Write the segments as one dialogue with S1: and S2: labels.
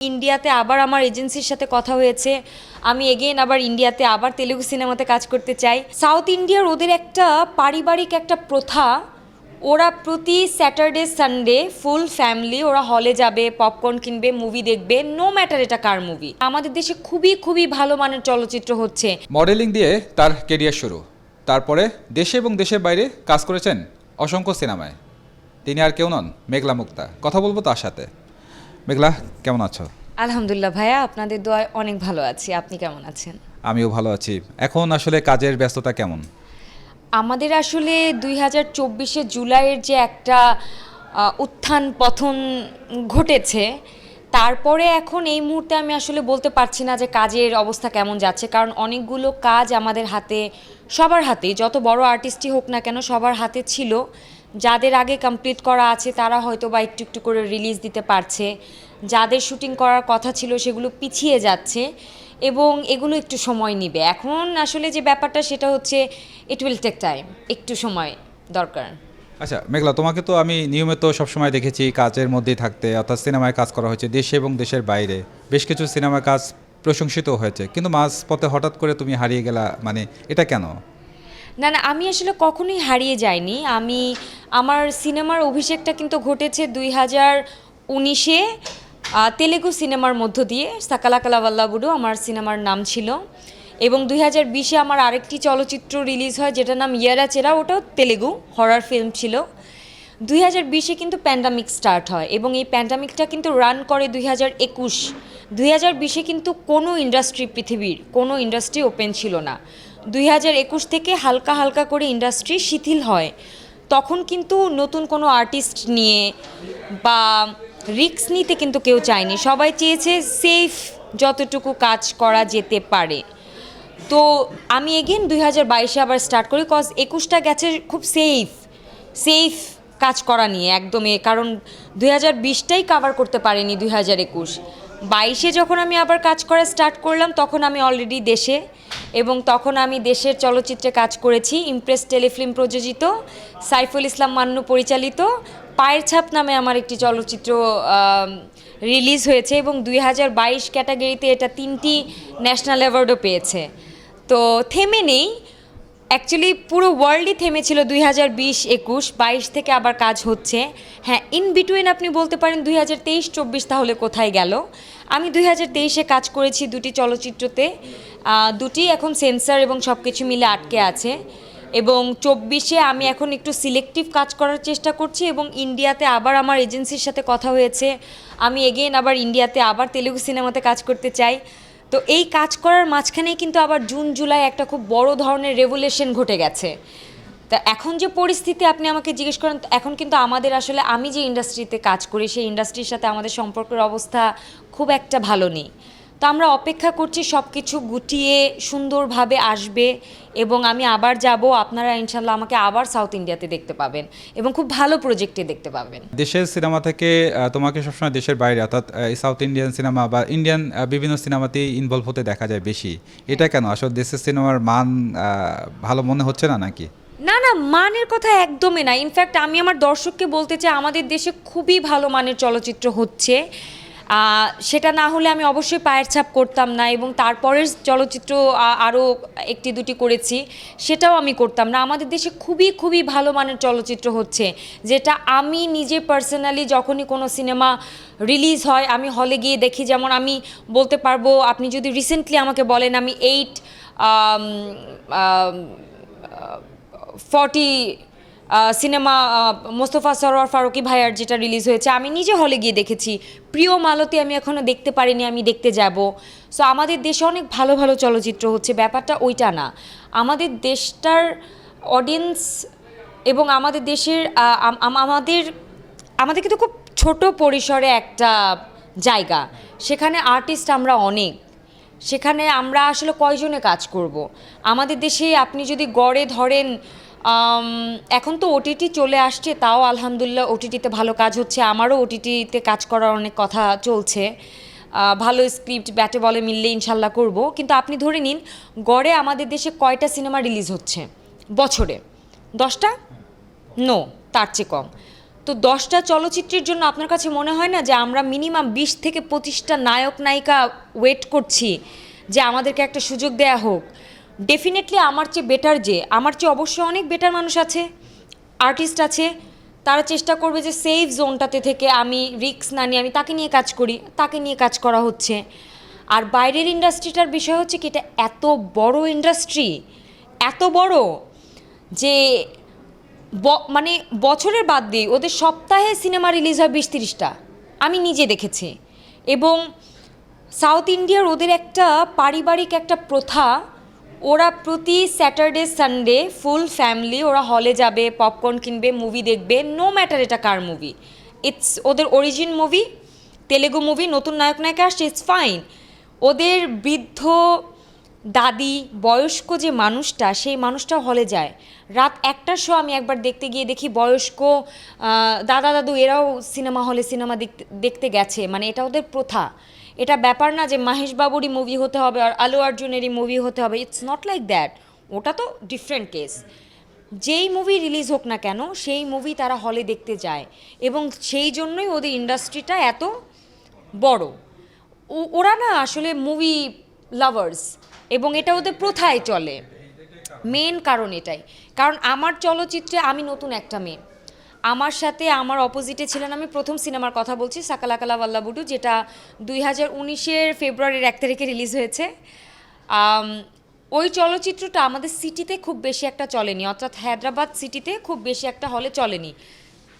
S1: ইন্ডিয়াতে আবার আমার এজেন্সির সাথে কথা হয়েছে। আমি এগেইন আবার ইন্ডিয়াতে আবার তেলুগু সিনেমাতে কাজ করতে চাই। সাউথ ইন্ডিয়ার ওদের একটা পারিবারিক একটা প্রথা, ওরা প্রতি স্যাটারডে সানডে ফুল ফ্যামিলি ওরা হলে যাবে, পপকর্ন কিনবে, মুভি দেখবে, নো ম্যাটার এটা কার মুভি। আমাদের দেশে খুবই খুবই ভালো মানের চলচ্চিত্র হচ্ছে।
S2: মডেলিং দিয়ে তার কেরিয়ার শুরু, তারপরে দেশে এবং দেশের বাইরে কাজ করেছেন অসংখ্য সিনেমায়। তিনি আর কেউ নন, মেঘলা মুক্তা। কথা বলবো তার সাথে। মেঘলা, কেমন আছো?
S1: আলহামদুলিল্লাহ ভাইয়া, আপনাদের দোয়ায় অনেক ভালো আছি। আপনি কেমন আছেন?
S2: আমিও ভালো আছি। এখন আসলে কাজের ব্যস্ততা কেমন?
S1: আমাদের আসলে 2024 জুলাইয়ের যে একটা উত্থান পতন ঘটেছে, তারপরে এখন এই মুহূর্তে আমি আসলে বলতে পারছি না যে কাজের অবস্থা কেমন যাচ্ছে, কারণ অনেকগুলো কাজ আমাদের হাতে, সবার হাতেই, যত বড় আর্টিস্টই হোক না কেন সবার হাতে ছিল। যাদের আগে কমপ্লিট করা আছে তারা হয়তো বা একটু একটু করে রিলিজ দিতে পারছে, যাদের শুটিং করার কথা ছিল সেগুলো পিছিয়ে যাচ্ছে এবং এগুলো একটু সময় নেবে। এখন আসলে যে ব্যাপারটা সেটা হচ্ছে ইট উইল টেক টাইম, একটু সময় দরকার।
S2: আচ্ছা মেঘলা, তোমাকে তো আমি নিয়মিত সবসময় দেখেছি কাজের মধ্যেই থাকতে, অর্থাৎ সিনেমায় কাজ করা হয়েছে দেশে এবং দেশের বাইরে। বেশ কিছু সিনেমার কাজ প্রশংসিত হয়েছে, কিন্তু মাঝপথে হঠাৎ করে তুমি হারিয়ে গেলা, মানে এটা কেন?
S1: না না, আমি আসলে কখনোই হারিয়ে যাইনি। আমার সিনেমার অভিষেকটা কিন্তু ঘটেছে 2019-এ তেলেগু সিনেমার মধ্য দিয়ে। সাকালাকালা ওয়াল্লাবুডু আমার সিনেমার নাম ছিল, এবং 2020-এ আমার আরেকটি চলচ্চিত্র রিলিজ হয় যেটার নাম ইয়ারা চেরা, ওটাও তেলেগু হরর ফিল্ম ছিল। 2020-এ কিন্তু প্যান্ডামিক স্টার্ট হয় এবং এই প্যান্ডামিকটা কিন্তু রান করে 2021। 2020-এ কিন্তু কোনো ইন্ডাস্ট্রি, পৃথিবীর কোনো ইন্ডাস্ট্রি ওপেন ছিল না। 2021 থেকে হালকা হালকা করে ইন্ডাস্ট্রি শিথিল হয়। তখন কিন্তু নতুন কোনো আর্টিস্ট নিয়ে বা রিস্ক নিতে কিন্তু কেউ চায়নি, সবাই চেয়েছে সেফ যতটুকু কাজ করা যেতে পারে। তো আমি এগেন 2022-এ আবার স্টার্ট করি, কজ 21টা গেছে খুব সেফ কাজ করা নিয়ে একদমই, কারণ 2020টাই কাভার করতে পারিনি 2021। 22-এ যখন আমি আবার কাজ করা স্টার্ট করলাম তখন আমি অলরেডি দেশে, এবং তখন আমি দেশের চলচ্চিত্রে কাজ করেছি। ইমপ্রেস টেলিফিল্ম প্রযোজিত, সাইফুল ইসলাম মান্নু পরিচালিত পায়ের ছাপ নামে আমার একটি চলচ্চিত্র রিলিজ হয়েছে, এবং 2022 ক্যাটাগরিতে এটা 3টি ন্যাশনাল অ্যাওয়ার্ডও পেয়েছে। তো থেমে নেই, অ্যাকচুয়ালি পুরো ওয়ার্ল্ডই থেমেছিল 2020-21, 22 থেকে আবার কাজ হচ্ছে। হ্যাঁ, ইন বিটুইন আপনি বলতে পারেন 2023-24 তাহলে কোথায় গেল। আমি 2023-এ কাজ করেছি দুটি চলচ্চিত্রতে, দুটি এখন সেন্সর এবং সব কিছু মিলে আটকে আছে, এবং 24-এ আমি এখন একটু সিলেক্টিভ কাজ করার চেষ্টা করছি, এবং ইন্ডিয়াতে আবার আমার এজেন্সির সাথে কথা হয়েছে। আমি এগেইন আবার ইন্ডিয়াতে আবার তেলুগু সিনেমাতে কাজ করতে চাই। তো এই কাজ করার মাঝখানেই কিন্তু আবার জুন জুলাই একটা খুব বড় ধরনের রেভুলেশন ঘটে গেছে। তা এখন যে পরিস্থিতি আপনি আমাকে জিজ্ঞেস করেন, এখন কিন্তু আমাদের আসলে, আমি যে ইন্ডাস্ট্রিতে কাজ করি সেই ইন্ডাস্ট্রির সাথে আমাদের সম্পর্কের অবস্থা খুব একটা ভালো নেই। তো আমরা অপেক্ষা করছি সব কিছু গুটিয়ে সুন্দরভাবে আসবে, এবং আমি আবার যাব। আপনারা ইনশাল্লাহ আমাকে আবার সাউথ ইন্ডিয়াতে দেখতে পাবেন এবং খুব ভালো প্রজেক্টে দেখতে পাবেন।
S2: দেশের সিনেমা থেকে তোমাকে সবসময় দেশের বাইরে, অর্থাৎ সাউথ ইন্ডিয়ান সিনেমা বা ইন্ডিয়ান বিভিন্ন সিনেমাতেই ইনভলভ হতে দেখা যায় বেশি। এটা কেন? আসলে দেশের সিনেমার মান ভালো মনে হচ্ছে না নাকি?
S1: না না, মানের কথা একদমই না। ইনফ্যাক্ট আমি আমার দর্শককে বলতে চাই আমাদের দেশে খুবই ভালো মানের চলচ্চিত্র হচ্ছে। সেটা না হলে আমি অবশ্যই পায়ের ছাপ করতাম না, এবং তারপরের চলচ্চিত্র আরও একটি দুটি করেছি, সেটাও আমি করতাম না। আমাদের দেশে খুবই খুবই ভালো মানের চলচ্চিত্র হচ্ছে, যেটা আমি নিজে পার্সোনালি যখনই কোনো সিনেমা রিলিজ হয় আমি হলে গিয়ে দেখি। যেমন আমি বলতে পারবো, আপনি যদি রিসেন্টলি আমাকে বলেন, আমি 40 সিনেমা মোস্তফা সরোয়ার ফারুকী ভাইয়ার যেটা রিলিজ হয়েছে আমি নিজে হলে গিয়ে দেখেছি। প্রিয় মালতী আমি এখনও দেখতে পারিনি, আমি দেখতে যাব। সো আমাদের দেশে অনেক ভালো ভালো চলচ্চিত্র হচ্ছে, ব্যাপারটা ওইটা না। আমাদের দেশটার অডিয়েন্স এবং আমাদের দেশের আমাদের কিন্তু খুব ছোট পরিসরে একটা জায়গা, সেখানে আর্টিস্ট আমরা অনেক, সেখানে আমরা আসলে কয়জনে কাজ করব। আমাদের দেশে আপনি যদি গড়ে ধরেন, এখন তো ওটিটি চলে আসছে, তাও আলহামদুলিল্লাহ ওটিটিতে ভালো কাজ হচ্ছে। আমারও ওটিটিতে কাজ করার অনেক কথা চলছে। ভালো স্ক্রিপ্ট ব্যাটে বলে মিললে ইনশাল্লাহ করব। কিন্তু আপনি ধরে নিন, গড়ে আমাদের দেশে কয়টা সিনেমা রিলিজ হচ্ছে বছরে? 10টা? নো, তার চেয়ে কম। তো তো 10টা চলচ্চিত্রের জন্য আপনার কাছে মনে হয় না যে আমরা মিনিমাম 20 থেকে 25টা নায়ক নায়িকা ওয়েট করছি যে আমাদেরকে একটা সুযোগ দেয়া হোক? ডেফিনেটলি আমার চেয়ে বেটার, যে আমার চেয়ে অবশ্যই অনেক বেটার মানুষ আছে, আর্টিস্ট আছে, তারা চেষ্টা করবে যে সেফ জোনটাতে থেকে আমি রিস্ক না নিয়ে আমি তাকে নিয়ে কাজ করি, তাকে নিয়ে কাজ করা হচ্ছে। আর বাইরের ইন্ডাস্ট্রিটার বিষয় হচ্ছে কি, এটা এত বড় ইন্ডাস্ট্রি, এত বড় যে মানে বছরের বাদ দিয়ে ওদের সপ্তাহে সিনেমা রিলিজ হয় 20-30টা, আমি নিজে দেখেছি। এবং সাউথ ইন্ডিয়ার ওদের একটা পারিবারিক একটা প্রথা, ওরা প্রতি স্যাটারডে সানডে ফুল ফ্যামিলি ওরা হলে যাবে, পপকর্ন কিনবে, মুভি দেখবে, নো ম্যাটার এটা কার মুভি, ইটস ওদের অরিজিন মুভি, তেলেগু মুভি, নতুন নায়ক নায়িকা আসছে, ইটস ফাইন। ওদের বৃদ্ধ দাদি বয়স্ক যে মানুষটা, সেই মানুষটা হলে যায়। রাত 1টার শো আমি একবার দেখতে গিয়ে দেখি বয়স্ক দাদা দাদু এরাও সিনেমা হলে সিনেমা দেখতে গেছে। মানে এটা ওদের প্রথা। এটা ব্যাপার না যে মাহেশ বাবুরই মুভি হতে হবে আর আলু অর্জুনেরই মুভি হতে হবে, ইটস নট লাইক দ্যাট। ওটা তো ডিফারেন্ট কেস। যেই মুভি রিলিজ হোক না কেন সেই মুভি তারা হলে দেখতে যায়, এবং সেই জন্যই ওদের ইন্ডাস্ট্রিটা এত বড়। ওরা না আসলে মুভি লাভার্স, এবং এটা ওদের প্রথায় চলে। মেন কারণ এটাই। কারণ আমার চলচ্চিত্রে আমি নতুন একটা মেয়ে, আমার সাথে আমার অপোজিটে ছিলেন, আমি প্রথম সিনেমার কথা বলছি সাকালাকালা ওয়াল্লাবুডু, যেটা 2019-এর ফেব্রুয়ারির 1 তারিখে রিলিজ হয়েছে। ওই চলচ্চিত্রটা আমাদের সিটিতে খুব বেশি একটা চলেনি, অর্থাৎ হায়দ্রাবাদ সিটিতে খুব বেশি একটা হলে চলেনি।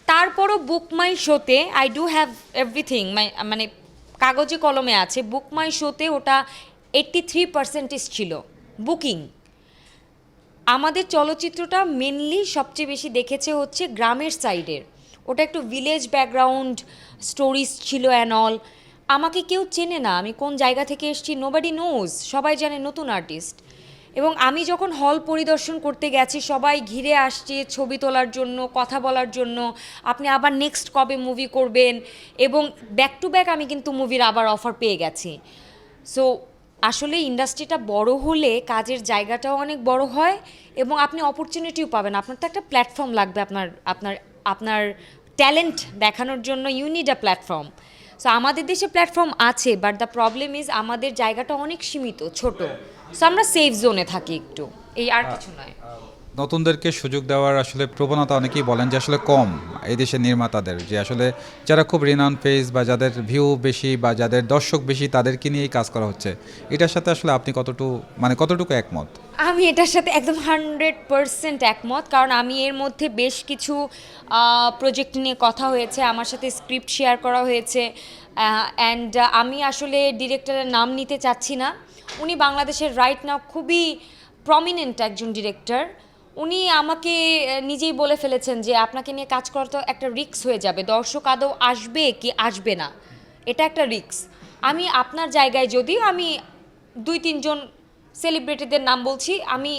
S1: তারপরও বুক মাই শোতে আই ডু হ্যাভ এভরিথিং, মানে কাগজে কলমে আছে, বুক মাই শোতে ওটা 83% ছিল বুকিং। আমাদের চলচ্চিত্রটা মেনলি সবচেয়ে বেশি দেখেছে হচ্ছে গ্রামের সাইডের, ওটা একটু ভিলেজ ব্যাকগ্রাউন্ড স্টোরিজ ছিল অ্যান্ড অল। আমাকে কেউ চেনে না, আমি কোন জায়গা থেকে এসেছি নোবডি নোজ, সবাই জানে নতুন আর্টিস্ট। এবং আমি যখন হল পরিদর্শন করতে গেছি সবাই ঘিরে আসছে ছবি তোলার জন্য, কথা বলার জন্য, আপনি আবার নেক্সট কবে মুভি করবেন, এবং ব্যাক টু ব্যাক আমি কিন্তু মুভির আবার অফার পেয়ে গেছি। সো আসলে ইন্ডাস্ট্রিটা বড় হলে কাজের জায়গাটাও অনেক বড় হয়, এবং আপনি অপরচুনিটিও পাবেন। আপনার তো একটা প্ল্যাটফর্ম লাগবে, আপনার আপনার আপনার ট্যালেন্ট দেখানোর জন্য you need a platform. So আমাদের দেশে প্ল্যাটফর্ম আছে, বাট দ্য প্রবলেম ইজ আমাদের জায়গাটা অনেক সীমিত, ছোট। সো আমরা সেফ জোনে থাকি একটু, এই আর কিছু নয়।
S2: নতুনদেরকে সুযোগ দেওয়ার আসলে প্রবণতা অনেকেই বলেন যে আসলে কম এই দেশের নির্মাতাদের, যে আসলে যারা খুব রিনাউন্ড ফেস বা যাদের ভিউ বেশি বা যাদের দর্শক বেশি তাদেরকে নিয়েই কাজ করা হচ্ছে। এটার সাথে আসলে আপনি কতটুকু একমত?
S1: আমি এটার সাথে একদম 100% একমত, কারণ আমি এর মধ্যে বেশ কিছু প্রজেক্ট নিয়ে কথা হয়েছে, আমার সাথে স্ক্রিপ্ট শেয়ার করা হয়েছে, অ্যান্ড আমি আসলে ডিরেক্টরের নাম নিতে চাচ্ছি না। উনি বাংলাদেশের রাইট নাও খুবই প্রমিনেন্ট একজন ডিরেক্টর। উনি আমাকে নিজেই বলে ফেলেছেন যে আপনাকে নিয়ে কাজ করা তো একটা রিস্ক হয়ে যাবে, দর্শক আদৌ আসবে কি আসবে না, এটা একটা রিস্ক। আমি আপনার জায়গায়, যদিও আমি 2-3 জন সেলিব্রিটিদের নাম বলছি, আমি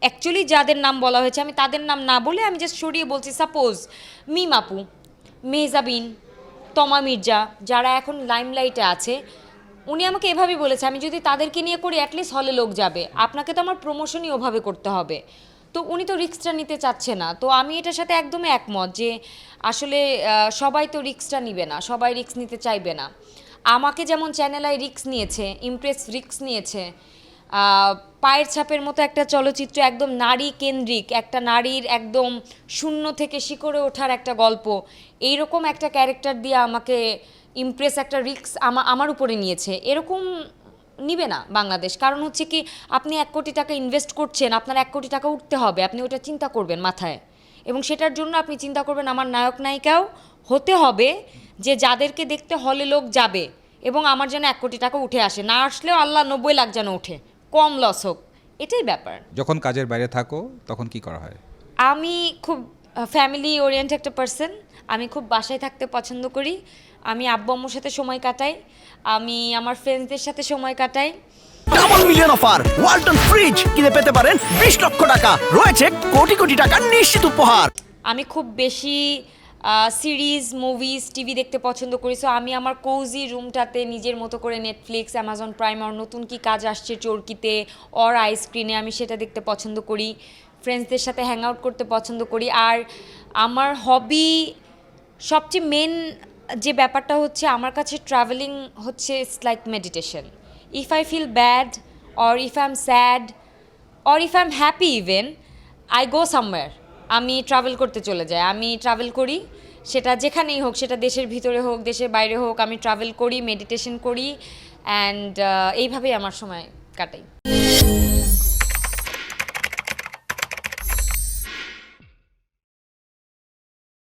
S1: অ্যাকচুয়ালি যাদের নাম বলা হয়েছে আমি তাদের নাম না বলে আমি জাস্ট সরিয়ে বলছি, সাপোজ মিম আপু, মেহজাবিন, তমা মির্জা, যারা এখন লাইমলাইটে আছে, উনি আমাকে এভাবেই বলেছে আমি যদি তাদেরকে নিয়ে করি অ্যাটলিস্ট হলে লোক যাবে, আপনাকে তো আমার প্রমোশনই ওভাবে করতে হবে। তো উনি তো রিস্কটা নিতে চাচ্ছে না। তো আমি এটার সাথে একদমই একমত যে আসলে সবাই তো রিস্কটা নিবে না, সবাই রিস্ক নিতে চাইবে না। আমাকে যেমন চ্যানেল আই রিস্ক নিয়েছে, ইমপ্রেস রিস্ক নিয়েছে, পায়ের ছাপের মতো একটা চলচ্চিত্র, একদম নারী কেন্দ্রিক, একটা নারীর একদম শূন্য থেকে শিখরে ওঠার একটা গল্প, এইরকম একটা ক্যারেক্টার দিয়ে আমাকে ইমপ্রেস একটা রিস্ক আমার উপরে নিয়েছে। এরকম নিবে না বাংলাদেশ। কারণ হচ্ছে কি, আপনি 1 কোটি টাকা ইনভেস্ট করছেন, আপনার 1 কোটি টাকা উঠতে হবে, আপনি ওটা চিন্তা করবেন মাথায়, এবং সেটার জন্য আপনি চিন্তা করবেন আমার নায়ক নায়িকাও হতে হবে যে যাদেরকে দেখতে হলে লোক যাবে, এবং আমার যেন 1 কোটি টাকা উঠে আসে, না আসলেও আল্লাহ 90 লাখ যেন ওঠে, কম লস হোক, এটাই ব্যাপার।
S2: যখন কাজের বাইরে থাকো তখন কি করা হয়?
S1: আমি খুব ফ্যামিলি ওরিয়েন্টেড একটা পার্সন, আমি খুব বাসায় থাকতে পছন্দ করি, আমি আব্বু আম্মুর সাথে সময় কাটাই, আমি আমার ফ্রেন্ডসদের সাথে সময় কাটাই।
S3: Double million offer, Walton fridge কিনে পেতে পারেন 20 লক্ষ টাকা, রয়েছে কোটি কোটি টাকার নিশ্চিত উপহার।
S1: আমি খুব বেশি সিরিজ, মুভিজ, টিভি দেখতে পছন্দ করি। সো আমি আমার কোজি রুমটাতে নিজের মতো করে নেটফ্লিক্স, অ্যামাজন প্রাইম, আর নতুন কি কাজ আসছে চরকিতে অর আইস্ক্রিনে, আমি সেটা দেখতে পছন্দ করি। ফ্রেন্ডসদের সাথে হ্যাং আউট করতে পছন্দ করি। আর আমার হবি সবচেয়ে মেন যে ব্যাপারটা হচ্ছে আমার কাছে ট্রাভেলিং হচ্ছে it's like meditation. If I feel bad or if I am sad or if I am happy even I go somewhere, আমি ট্রাভেল করতে চলে যাই। আমি ট্রাভেল করি, সেটা যেখানেই হোক, সেটা দেশের ভিতরে হোক দেশের বাইরে হোক, আমি ট্রাভেল করি, মেডিটেশন করি, অ্যান্ড এইভাবেই আমার সময় কাটাই।